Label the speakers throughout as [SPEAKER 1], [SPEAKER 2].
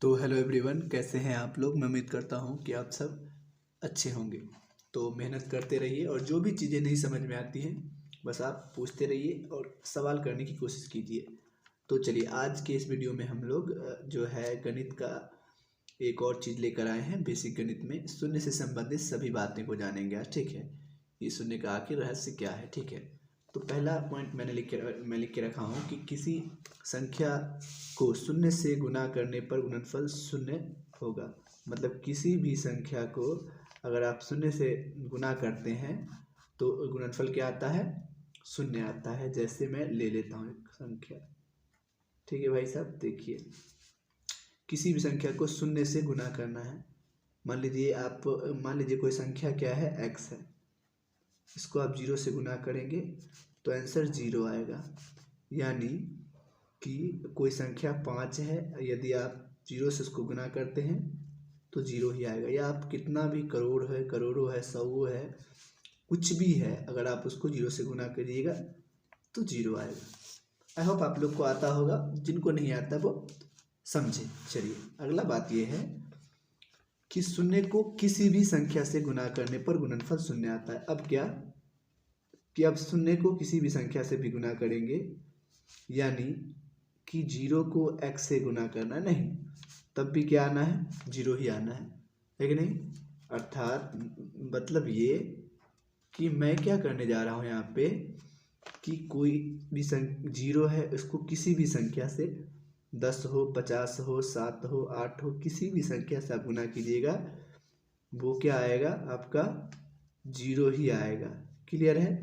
[SPEAKER 1] तो hello everyone, कैसे हैं आप लोग। मैं उम्मीद करता हूं कि आप सब अच्छे होंगे। तो मेहनत करते रहिए और जो भी चीज़ें नहीं समझ में आती हैं बस आप पूछते रहिए और सवाल करने की कोशिश कीजिए। तो चलिए, आज के इस वीडियो में हम लोग जो है गणित का एक और चीज़ लेकर आए हैं। बेसिक गणित में शून्य से संबंधित सभी बातें को जानेंगे आज, ठीक है। ये शून्य का आखिर रहस्य क्या है, ठीक है। तो पहला पॉइंट मैं लिख के रखा हूँ कि किसी संख्या को शून्य से गुना करने पर गुणनफल शून्य होगा। मतलब किसी भी संख्या को अगर आप शून्य से गुना करते हैं तो गुणनफल क्या आता है, शून्य आता है। जैसे मैं ले लेता हूँ एक संख्या, ठीक है भाई साहब। देखिए, किसी भी संख्या को शून्य से गुना करना है। मान लीजिए कोई संख्या क्या है, x है। इसको आप 0 से गुना करेंगे तो आंसर 0 आएगा। यानी कि कोई संख्या 5 है, यदि आप 0 से उसको गुना करते हैं तो 0 ही आएगा। या आप कितना भी करोड़ों है, सौ है, कुछ भी है, अगर आप उसको 0 से गुना करिएगा तो 0 आएगा। आई होप आप लोग को आता होगा, जिनको नहीं आता वो समझे। चलिए, अगला बात यह है कि शून्य को किसी भी संख्या से गुना करने पर गुणनफल शून्य आता है। अब क्या कि अब शून्य को किसी भी संख्या से भी गुना करेंगे, यानी कि 0 को x से गुना करना नहीं, तब भी क्या आना है, 0 ही आना है कि नहीं। अर्थात मतलब ये कि मैं क्या करने जा रहा हूँ यहाँ पे कि कोई भी 0 है, उसको किसी भी संख्या से 10 हो, 50 हो, 7 हो, 8 हो, किसी भी संख्या से आप गुना कीजिएगा, वो क्या आएगा, आपका 0 ही आएगा। क्लियर है।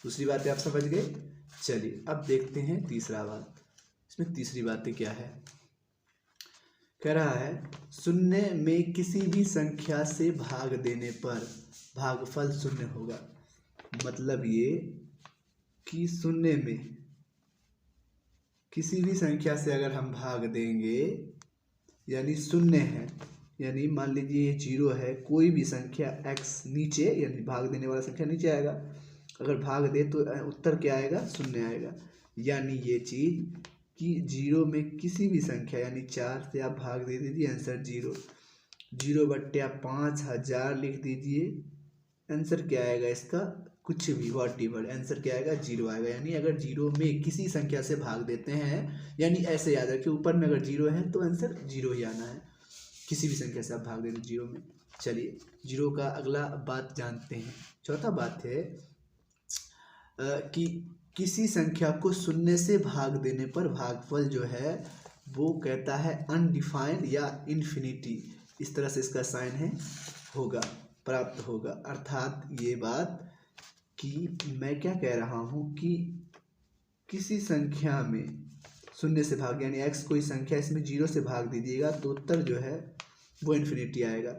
[SPEAKER 1] दूसरी बातें आप समझ गए। चलिए, अब देखते हैं तीसरा बात। इसमें तीसरी बातें क्या है, कह रहा है शून्य में किसी भी संख्या से भाग देने पर भागफल शून्य होगा। मतलब ये कि शून्य में किसी भी संख्या से अगर हम भाग देंगे, यानी शून्य है, यानी मान लीजिए ये 0 है, कोई भी संख्या x नीचे, यानी भाग देने वाला संख्या नीचे आएगा, अगर भाग दे तो उत्तर क्या आएगा, शून्य आएगा। यानी ये चीज़ कि 0 में किसी भी संख्या, यानी 4 से आप भाग दे दीजिए, आंसर 0। 0/5000 लिख दीजिए, आंसर क्या आएगा इसका, कुछ भी, वॉट एवर, आंसर क्या आएगा, 0 आएगा। यानी अगर 0 में किसी संख्या से भाग देते हैं, यानी ऐसे याद रखिए, ऊपर में अगर 0 है तो आंसर 0 ही आना है। किसी भी संख्या से आप भाग दे दो 0 में। चलिए, 0 का अगला बात जानते हैं। चौथा बात है कि किसी संख्या को शून्य से भाग देने पर भागफल जो है वो कहता है अनडिफाइंड या इन्फिनिटी, इस तरह से इसका साइन है, होगा, प्राप्त होगा। अर्थात ये बात कि मैं क्या कह रहा हूँ कि किसी संख्या में शून्य से भाग, यानी x कोई संख्या, इसमें 0 से भाग दीजिएगा तो उत्तर जो है वो इन्फिनिटी आएगा।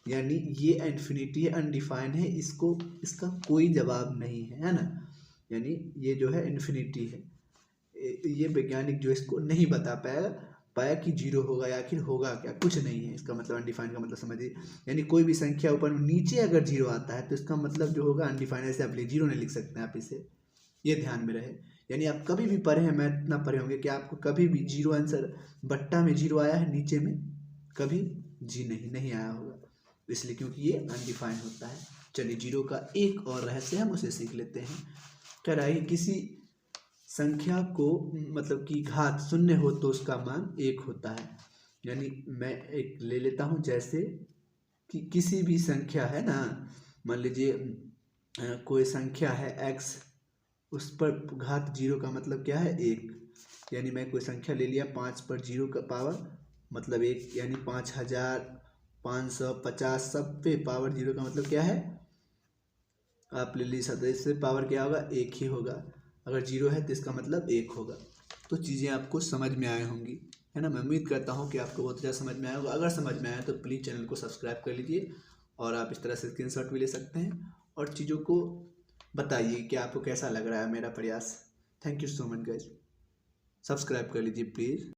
[SPEAKER 1] यानी ये इन्फिनिटी है, अनडिफाइंड है, इसका कोई जवाब नहीं है ना। यानी ये जो है इन्फिनिटी है। ये वैज्ञानिक जो इसको नहीं बता पाया कि 0 होगा या आखिर होगा क्या, कुछ नहीं है। इसका मतलब अनडिफाइंड का मतलब समझिए, यानी कोई भी संख्या ऊपर नीचे अगर 0 आता है तो इसका मतलब जो होगा अनडिफाइंड। ऐसे आप 0 नहीं लिख सकते हैं आप इसे, ये ध्यान में रहे। यानी आप कभी भी पढ़े हैं, मैथ ना पढ़े होंगे, कि आपको कभी भी 0 आंसर बट्टा में 0 आया है, नीचे में कभी जी नहीं आया होगा, इसलिए क्योंकि ये अनडिफाइंड होता है। चलिए, 0 का एक और रहस्य हम उसे सीख लेते हैं। कह रहा है कि किसी संख्या को, मतलब कि घात शून्य हो तो उसका मान 1 होता है। यानी मैं एक ले लेता हूँ, जैसे कि किसी भी संख्या है ना, मान लीजिए कोई संख्या है x, उस पर घात 0 का मतलब क्या है, 1। यानी मैं कोई संख्या ले लिया, 5 पर 0 का पावर मतलब 1, यानी 5550 सब पे पावर 0 का मतलब क्या है, आप ले लीजिए सदस्य से पावर क्या होगा, 1 ही होगा। अगर 0 है तो इसका मतलब 1 होगा। तो चीज़ें आपको समझ में आए होंगी, है ना। मैं उम्मीद करता हूँ कि आपको बहुत ज़्यादा समझ में आया होगा। अगर समझ में आया तो प्लीज़ चैनल को सब्सक्राइब कर लीजिए, और आप इस तरह से स्क्रीनशॉट भी ले सकते हैं और चीज़ों को बताइए कि आपको कैसा लग रहा है मेरा प्रयास। Thank you so much guys, subscribe कर लीजिए प्लीज़।